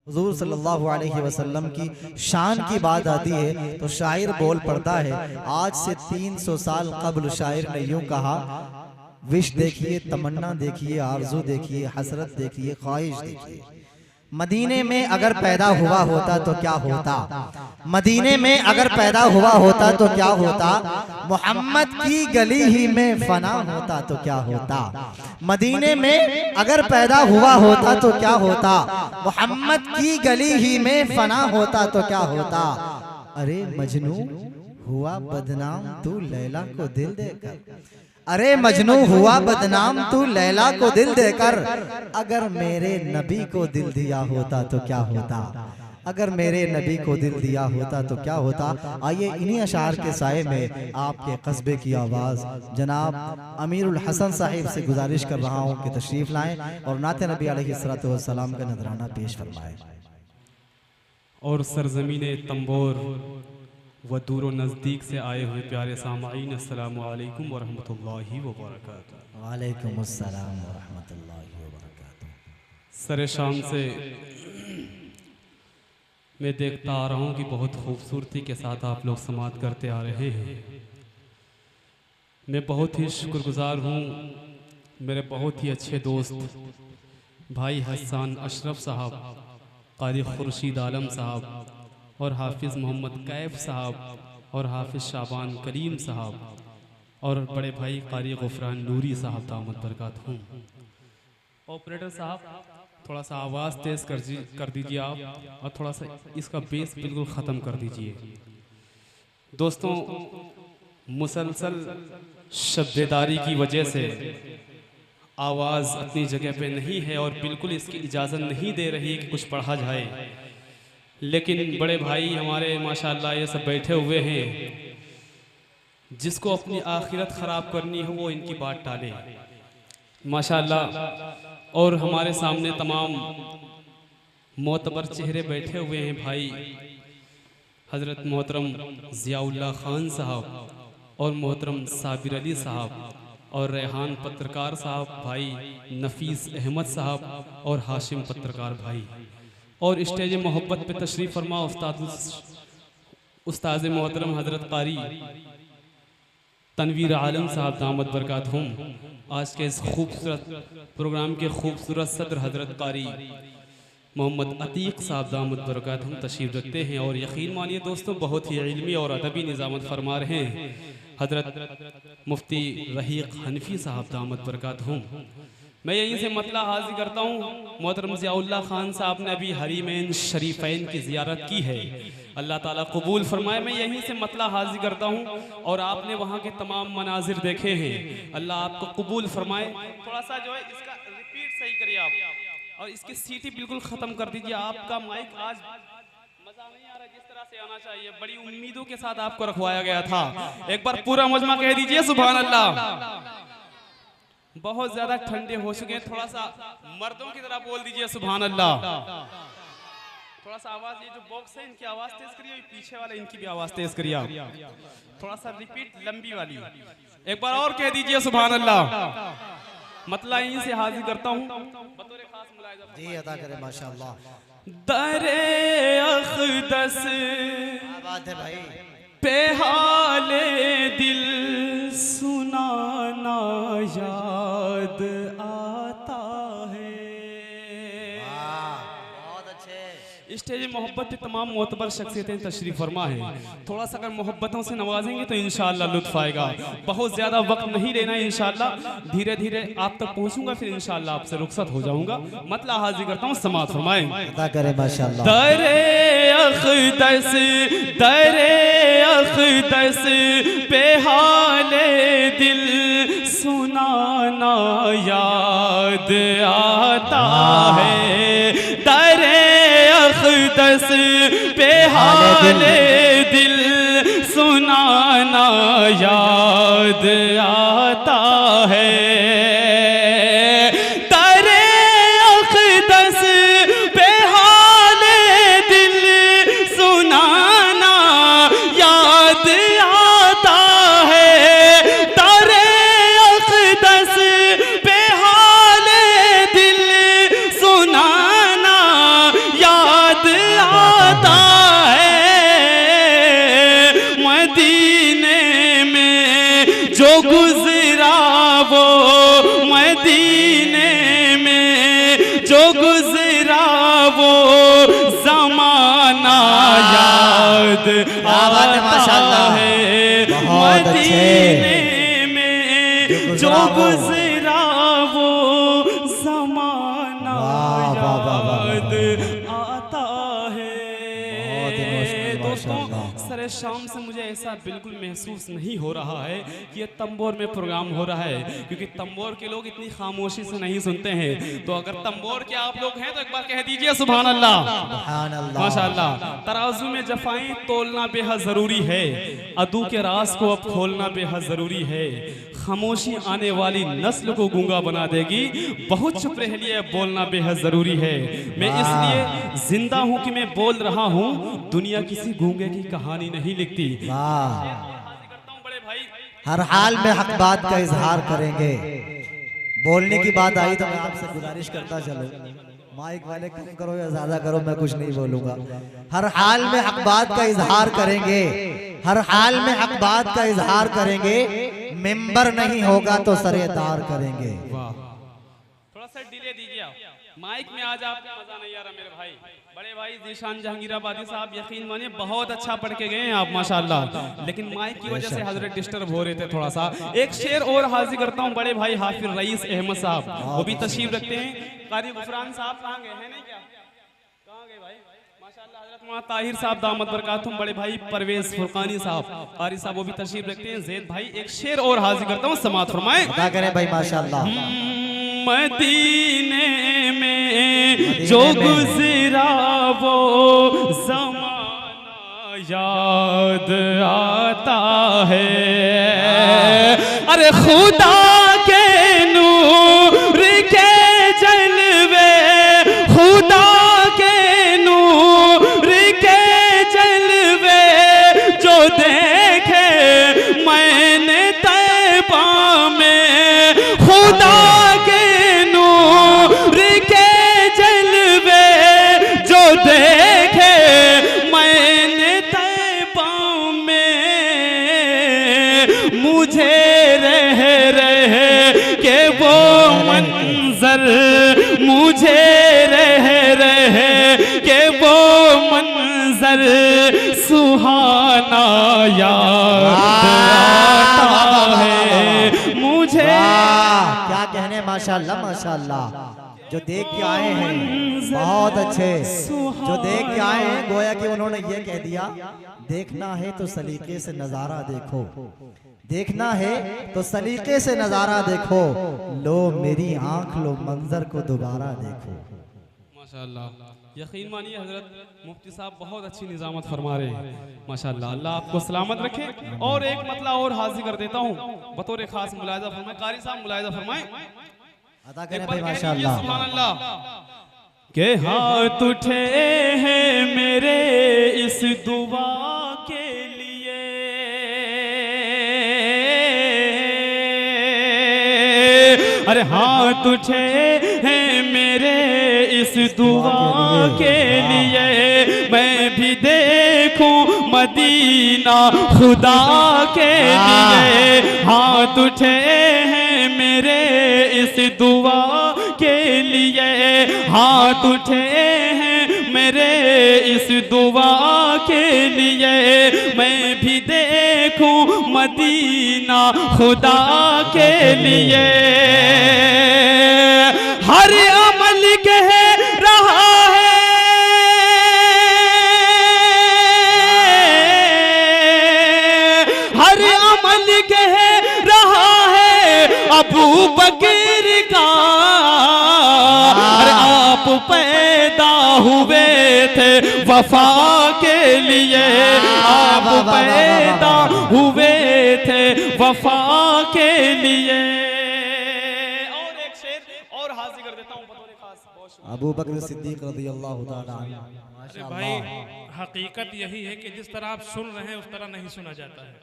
हुजूर सल्लल्लाहु अलैहि वसल्लम की शान की बात आती है तो शायर बोल पड़ता है, आज से 300 साल कब्ल शायर ने यूं कहा, विश देखिए, तमन्ना देखिए, आरजू देखिए, हसरत देखिए, ख्वाहिश देखिए, मदीने में अगर पैदा हुआ होता तो क्या होता, मदीने में अगर पैदा हुआ होता तो क्या होता, मोहम्मद की गली ही में फना होता तो क्या होता, मदीने में अगर पैदा हुआ होता तो क्या होता, मोहम्मद की गली ही में फना होता तो क्या होता। अरे मजनू हुआ बदनाम तू लैला को दिल देकर, अरे मजनू हुआ बदनाम तू लैला को दिल देकर, अगर मेरे नबी को दिल दिया होता तो क्या होता, अगर मेरे नबी को दिल दिया होता तो क्या होता। आइए इन्हीं अशार के साए में आपके कस्बे की आवाज़ जनाब अमीरुल हसन साहिब से गुजारिश कर रहा हूँ कि तशरीफ़ लाएं और नाते नबी अलैहिस्सलातु वस्सलाम का नजराना पेश फरमाएं। और सरज़मीने तंबोर व दूर नज़दीक से आए हुए प्यारे सामाईन, अस्सलामु अलैकुम व रहमतुल्लाहि व बरकातुहू। वालेकुम अस्सलाम व रहमतुल्लाहि व बरकातुहू। सरे शाम से मैं देखता आ रहा हूँ कि बहुत खूबसूरती के साथ आप लोग समात करते आ रहे हैं। मैं बहुत ही शुक्रगुजार हूँ मेरे बहुत ही अच्छे दोस्त भाई हसन अशरफ साहब, कारी खुर्शीद आलम साहब और हाफिज़ मोहम्मद कैफ साहब और हाफिज़ शाबान करीम साहब और बड़े भाई कारी गुफरान नूरी साहब दामद बरकातहू। ऑपरेटर साहब थोड़ा सा आवाज़ तेज़ कर दीजिए आप, और थोड़ा सा इसका बेस बिल्कुल ख़त्म कर दीजिए। दोस्तों, मुसलसल शब्देदारी की वजह से आवाज़ अपनी जगह पे नहीं है और बिल्कुल इसकी इजाज़त नहीं दे रही है कि कुछ पढ़ा जाए, लेकिन बड़े भाई हमारे माशाअल्लाह ये सब बैठे हुए हैं, जिसको अपनी आखिरत ख़राब करनी हो वो इनकी बात टाले माशाअल्लाह। और हमारे सामने तमाम मोतबर चेहरे बैठे हुए हैं, भाई हज़रत मोहतरम ज़ियाउल्लाह ख़ान साहब और मोहतरम साबिर अली साहब और रेहान पत्रकार साहब, भाई नफीस अहमद साहब और हाशिम पत्रकार भाई, और स्टेज मोहब्बत पे तशरीफ़ फरमा उस्ताद मोहतरम हज़रत कारी तनवीर आलम साहब दामद बरकातहूम। आज के इस खूबसूरत प्रोग्राम के खूबसूरत सदर हज़रत कारी मोहम्मद अतीक साहब दामद बरकातहूम तशरीफ़ रखते हैं, और यकीन मानिए दोस्तों बहुत ही इल्मी और अदबी निज़ामत फरमा रहे हैं हज़रत मुफ्ती रहीक हनफी साहब दामद बरकातहूम। मैं यहीं से मतला हाजिर करता हूँ, मोहतरम ज़ियाउल्लाह ख़ान साहब ने अभी हरीमैन शरीफैन की ज़ियारत की है, अल्लाह ताला कबूल फरमाए। मैं यहीं से मतला हाजिर करता हूँ और आपने वहाँ के तमाम मनाजिर देखे हैं, अल्लाह आपको कबूल फरमाए। थोड़ा सा जो है इसका रिपीट सही करिए आप, और इसकी सीटी बिल्कुल ख़त्म कर दीजिए। आपका माइक आज मज़ा नहीं आ रहा जिस तरह से आना चाहिए, बड़ी उम्मीदों के साथ आपको रखवाया गया था। एक बार पूरा मजमा कह दीजिए सुभान अल्लाह। बहुत ज्यादा ठंडे हो चुके हैं, थोड़ा सा मर्दों की तरह बोल दीजिए सुभान अल्लाह। थोड़ा सा आवाज, ये जो बॉक्स है इनकी आवाज तेज करिए, पीछे वाले इनकी भी आवाज तेज करिए आप। थोड़ा सा रिपीट लंबी वाली एक बार और कह दीजिए सुभान अल्लाह। मतलब यहीं से हाजिर करता हूँ बतौर खास मुलाहिज़ा जी अदा करें माशाअल्लाह। दरे अक़दस बात है भाई पे हाले दिल सुनाना याद आता है। बहुत अच्छे। स्टेज मोहब्बत पे तमाम मोतबर शख्सियतें तशरीफ फरमा है, थोड़ा सा अगर मोहब्बतों से नवाजेंगे तो इंशाअल्लाह लुत्फ आएगा। बहुत ज़्यादा वक्त नहीं लेना है, इंशाअल्लाह धीरे धीरे आप तक पहुंचूंगा, फिर इंशाअल्लाह आपसे रुखसत हो जाऊंगा। मतला हाजिर करता हूँ, समात फरमाएं। अदा करें माशाअल्लाह। दरे अक़दस पे हाले दिल सुनाना याद आता है। दरे अक़दस पे हाले दिल सुनाना याद आता है। दरे अक़दस पे हाले दिल सुनाना याद आता है। दरे अक़दस पे हाले दिल सुनाना याद याद आता है मदीने में जो गुजरा वो ज़माना याद आता है। दोस्तों सरे शाम से मुझे ऐसा बिल्कुल महसूस नहीं हो रहा है कि ये तंबोर में प्रोग्राम हो रहा है, क्योंकि तंबोर के लोग इतनी खामोशी से नहीं सुनते हैं। तो अगर तंबोर के आप लोग हैं तो एक बार कह दीजिए सुभान अल्लाह माशाअल्लाह। तराजू में जफाएं तोलना बेहद जरूरी है, अदू के राज को अब खोलना बेहद जरूरी है। खामोशी आने वाली नस्ल को गूंगा बना देगी, बहुत चुप रह लिए बोलना बेहद जरूरी है। मैं इसलिए जिंदा हूं कि मैं बोल रहा हूं, दुनिया किसी गूंगे की कहानी नहीं लिखती। बड़े भाई हर हाल में हक बात का इजहार करेंगे। बोलने की बात आई तो मैं आपसे गुजारिश करता चलो, माइक वाले कम करो या ज्यादा करो, मैं कुछ नहीं बोलूंगा। हर हाल में हक बात का इजहार करेंगे, हर हाल में हक बात का इजहार करेंगे। मेंबर नहीं होगा तो सरेदार करेंगे। थोड़ा सा डिले दीजिए आप, माइक में आज आपका मजा नहीं आ रहा मेरे भाई। बड़े भाई जीशान जहांगीराबादी साहब यकीन मानिए बहुत अच्छा पढ़ के गए हैं आप माशाल्लाह, लेकिन माइक की वजह से हजरत डिस्टर्ब हो रहे थे थोड़ा सा। एक शेर और हाजिर करता हूँ, बड़े भाई हाफिज रईस अहमद साहब वो भी तशरीफ रखते हैं। कारी गुफरान साहब कहाँ गए हैं? नहीं क्या कहाँ गए भाई? माशाल्लाह हजरत मौलाना ताहिर साहब दामत बरकातुहुम, बड़े भाई परवेज फुरकानी साहब कारी साहब वो भी तशरीफ रखते हैं। जैद भाई एक शेर और हाजिर करता हूँ, समाअत फरमाएं। क्या करें भाई माशाल्लाह। मदीने में जो गुजरा वो ज़माना याद आता है। अरे खुदा के नूर के जलवे, खुदा के नूर के जलवे जो देखे मैंने तैबा में, खुदा देखे मैंने तैबा में, मुझे रह रह के वो मंजर, मुझे रह रह के वो मंजर सुहाना याद आता है मुझे। क्या कहने माशाल्लाह माशाल्लाह। जो देख के आए हैं बहुत अच्छे, जो देख के आए हैं गोया कि उन्होंने ये कह दिया, देखना है तो सलीके से नजारा देखो, देखना है तो सलीके से नजारा देखो, लो मेरी आंख लो मंजर को दोबारा देखो। माशाल्लाह यकीन मानिए हजरत मुफ्ती साहब बहुत अच्छी निजामत फरमा रहे हैं माशाल्लाह। अल्लाह आपको सलामत रखे। और एक मतला और हाजिर कर देता हूँ बतौर खास मुलाहिजा फरमाए, कारी साहब मुलाहिजा फरमाए अदा करें भाई माशाल्लाह। सुभान अल्लाह के हाथ उठे हैं मेरे इस दुआ के लिए, अरे हाथ उठे हैं मेरे इस दुआ के लिए, मैं भी देखूं मदीना खुदा के लिए। हाथ उठे हैं मेरे इस दुआ के लिए, हाथ उठे हैं मेरे इस दुआ के लिए, मैं भी देखूं मदीना खुदा के लिए। हर अमल कह रहा है, हर अमल कह रहा है अबू बकर का, अरे आप पैदा हुए थे वफा के लिए, आप पैदा हुए थे वफा के लिए। और एक शेर और हाजिर कर देता हूँ बतौर खास। अबू बकर सिद्दीक रज़ियल्लाहु ताला अन्हु। अरे भाई हकीकत यही है कि जिस तरह आप सुन रहे हैं उस तरह नहीं सुना जाता है।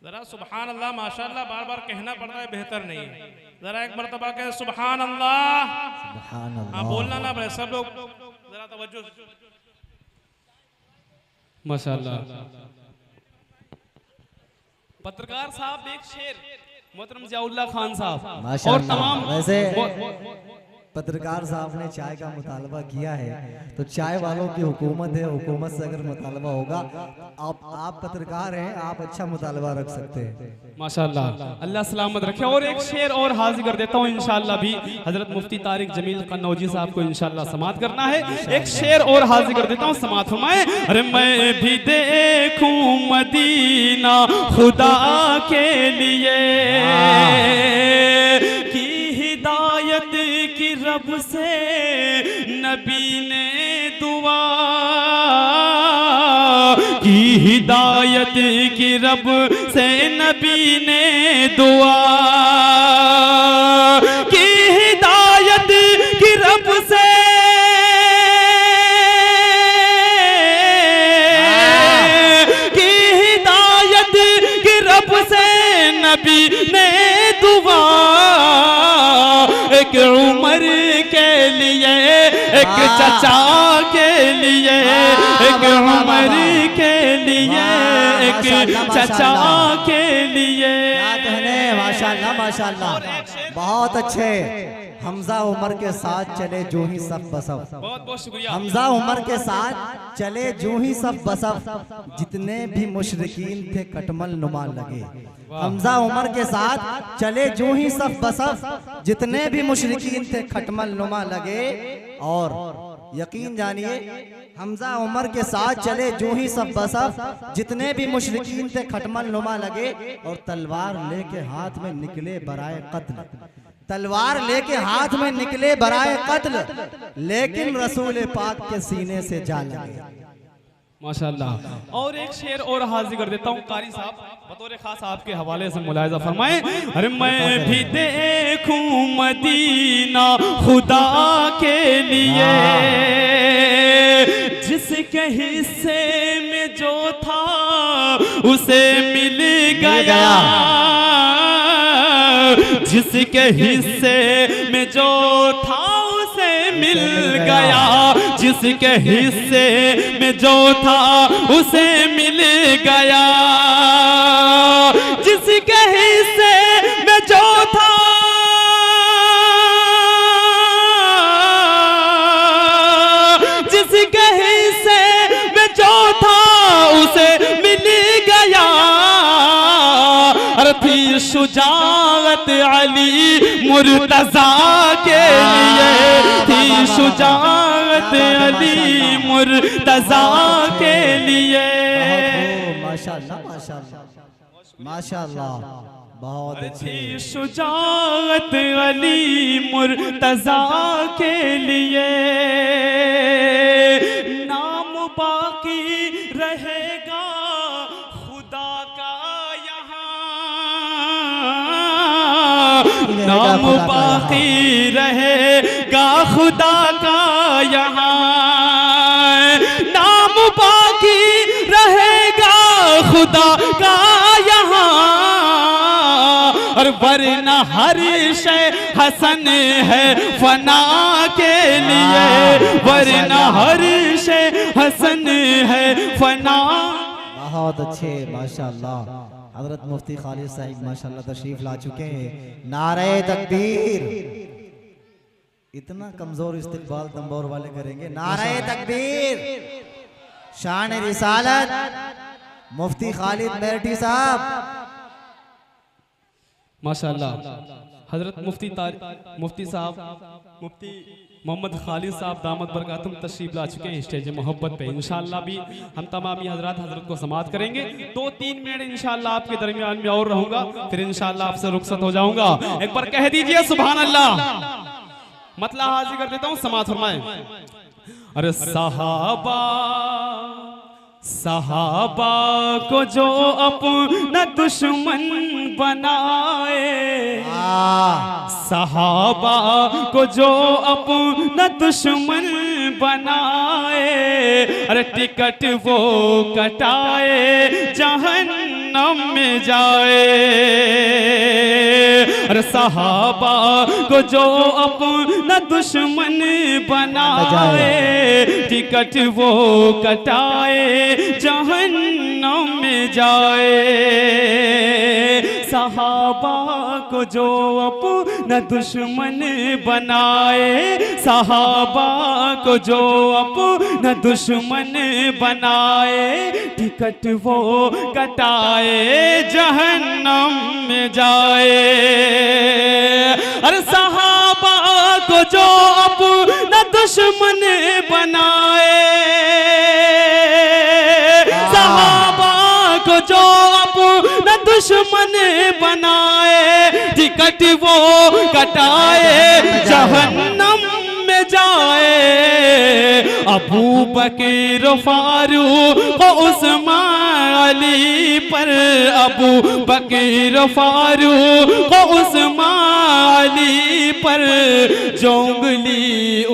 जरा सुभान अल्लाह माशाअल्लाह बार बार कहना पड़ता है, बेहतर नहीं है। जरा एक मर्तबा कहे सुभान अल्लाह। सुभान अल्लाह। हाँ बोलना ना पड़े, सब लोग जरा तवज्जो। माशाअल्लाह। पत्रकार साहब एक शेर मोहतरम जियाउल्लाह खान साहब और माशाअल्लाह। तमाम वैसे पत्रकार साहब ने चाय का मुतालबा किया है, तो चाय वालों की हुकूमत है, हुकूमत से अगर मुतालबा होगा, आप पत्रकार हैं, आप अच्छा मुतालबा रख सकते हैं। माशाल्लाह, अल्लाह सलामत रखे। और एक शेर और हाजिर कर देता हूँ इंशाल्लाह भी, हजरत मुफ्ती तारिक जमील कन्नौजी साहब को इंशाल्लाह समात करना है। एक शेर और हाजिर कर देता हूँ, समात फरमाए। अरे मैं भी देखूं मदीना खुदा के लिए, की हिदायत की रब से नबी ने दुआ, की हिदायत की रब से नबी ने दुआ, की हिदायत की रब से, की हिदायत की रब से नबी ने दुआ, एक उमर के लिए, एक चचा के लिए, एक उमर के लिए, एक चचा के लिए। क्या कहने, माशाल्लाह माशाल्लाह, बहुत अच्छे। हमजा उमर के साथ चले जो ही सब बसफ। बहुत बहुत शुक्रिया। हमजा उमर के साथ चले जो ही सब बसफ, जितने भी मुशरिकीन थे कटमल नुमा लगे। हमजा उमर के साथ चले जो ही सब बसफ, जितने भी मुशरिकीन थे खटमल नुमा लगे। और यकीन जानिए, हमजा उमर के साथ चले जो ही सब बसफ, जितने भी मुशरिकीन थे खटमल नुमा लगे। और तलवार लेके हाथ में निकले बराए कत्ल, तलवार लेके हाथ में निकले बराए कत्ल, लेकिन रसूल पाक के सीने से जा लगे। माशाल्लाह। और एक शेर और हाजिर कर देता हूँ, कारी साहब बतौर खास आपके हवाले से मुलाहिजा फरमाएं। अरे मैं भी देखूं मदीना खुदा के लिए, जिसके हिस्से में जो था उसे मिल गया, जिसके हिस्से में जो था उसे मिल गया, जिसके हिस्से में जो था उसे मिल गया, जिसके हिस्से में जो था, जिसके हिस्से में जो था उसे मिल गया। अरे थी शुजाअत अली मुर्तजा के लिए, थी शुजाअत अली मुर्तजा के लिए। माशाल्लाह माशाल्लाह माशाल्लाह, बहुत अच्छी। थी शुजाअत अली मुर्तजा के लिए, नाम बाकी रहेगा खुदा का नाम बाकी रहेगा खुदा का यहाँ, नाम बाकी रहेगा खुदा का यहाँ। और वरना हर शय हसन है फना के लिए, वरना हर शय हसन है फना। बहुत अच्छे माशाल्लाह। हजरत मुफ्ती खालिद साहिब माशाल्लाह तशरीफ ला चुके हैं। नारे तकबीर। इतना कमजोर इस्तिकबाल दंबौर वाले करेंगे। नारे तकबीर। शान रिसालत मुफ्ती खालिद मेरठी साहब माशाल्लाह। हजरत मुफ्ती साहब मुफ्ती मोहम्मद खालिद साहब दामद बरकातुम तशरीफ ला चुके हैं स्टेज मोहब्बत पे। इंशाअल्लाह भी हम तमामी हजरत को समात करेंगे। 2-3 मिनट इंशाअल्लाह आपके दरमियान में और रहूंगा, फिर इंशाअल्लाह आपसे रुखसत हो जाऊंगा। एक बार कह दीजिए सुभान अल्लाह। मतलब हाजिर कर देता हूँ, समात फरमाएं। अरे सहाबा सहाबा को जो अपना दुश्मन बनाए, सहाबा को जो अपना दुश्मन बनाए, अरे टिकट वो कटाए जहन्नम में जाए। अरे सहाबा को जो अपना दुश्मन बनाए, टिकट वो कटाए जहन्नम में जाए। सहाबा को जो अपना दुश्मन बनाए, सहाबा को जो अपना दुश्मन बनाए, टिकट वो कटाए जहन्नम में जाए। अरे सहाबा को जो अपना दुश्मन बनाए, सहाबा को जो अपना दुश्मन बनाए, टिकट वो कटाए जहन्नम में जाए। अबू बकर फारूक उस्मान अली पर, अबू बकर फारूक उस्मान अली पर जो उंगली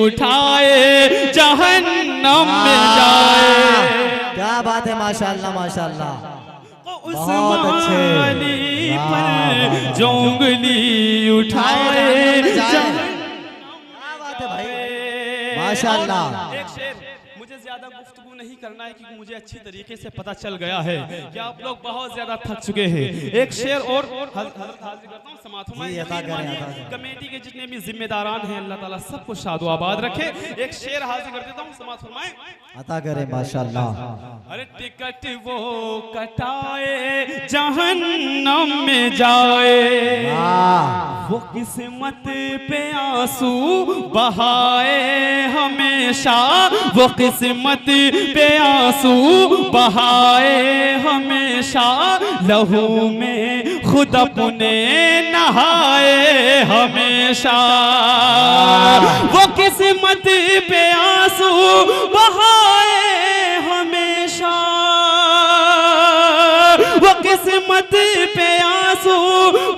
उठाए जहन्नम में जाए। क्या बात है, माशाअल्लाह माशाअल्लाह, उस्मान अली पर जो उंगली उठाए। क्या बात है भाई, माशाअल्लाह। एक शेर, मुझे ज्यादा गुफ्तगू नहीं करना है क्योंकि मुझे अच्छी तरीके से पता चल गया है कि आप लोग बहुत ज्यादा थक चुके हैं। एक शेर और हाजिर करता हूं समात में। कमेटी के जितने भी जिम्मेदारान हैं अल्लाह ताला सबको शादो आबाद रखे। एक शेर हाजिर कर देता हूं, समात फरमाएं। अता करे माशाअल्लाह। अरे टिकट वो कटाए जहन्नम में जाए, वो किस्मत पे आंसू बहाए हमेशा, वो किस्मत पे आंसू बहाए हमेशा, लहू में खुद अपने नहाए हमेशा। वो किस्मत पे आंसू बहाए हमेशा, वो किस्मत पे आंसू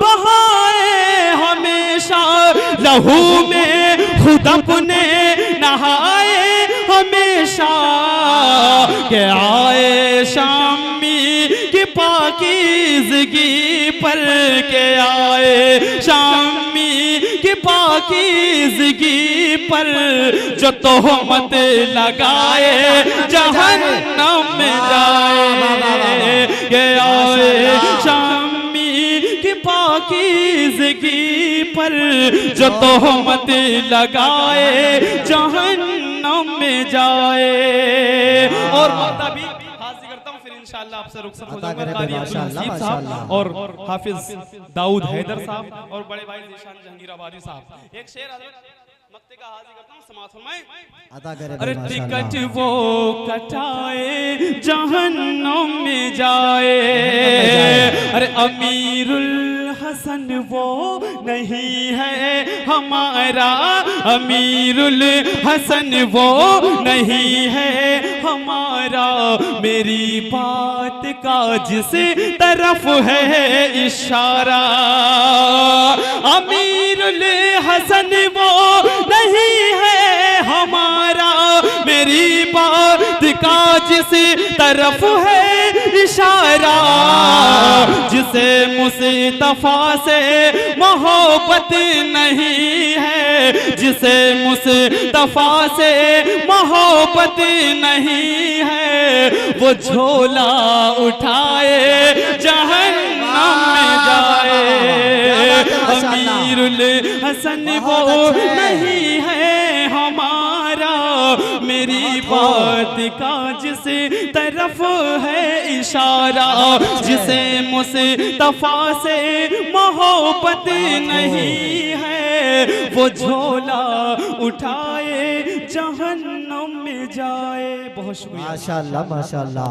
बहाए हमेशा, लहू में खुद अपने नहाए हमेशा। के आए शामी की पाकीज़गी पर, के आए शामी की पाकीज़गी पर जो तोहमत लगाए जहन्नम में जाए। के आए शामी की पाकीज़गी पर जो तोहमत लगाए जहन्नम में जाए। और तभी हाजिर करता हूं, फिर इंशाअल्लाह आपसे रुखसत हो जाऊंगा। कारी अब्दुल हसीब साहब और हाफिज दाऊद हैदर साहब और बड़े भाई ज़ीशान जहांगीर आबादी साहब। एक शेर मक्ते का हाजिर करता हूं, समात फरमाएं। अता करे। अरे टिकट वो कटाए जहन्नम में जाए। अरे अमीरुल हसन वो नहीं है हमारा, अमीरुल हसन वो नहीं है हमारा, मेरी बात का जिस तरफ है इशारा। अमीरुल हसन वो नहीं है हमारा, मेरी बात का जिस तरफ है इशारा। जिसे मुस्तफा से मोहब्बत नहीं है, जिसे मुस्तफा से मोहब्बत नहीं है, वो झोला उठाए जहन्नम में जाए। अमीरुल हसन वो नहीं है हमारा, मेरी बात का जिस तरफ है इशारा। जिसे मुस्तफा से मोहब्बत नहीं है, वो झोला उठाए जहन्नम में जाए। बहुत शुक्रिया। माशाअल्लाह माशाअल्लाह,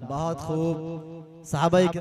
बहुत खूब। साहबा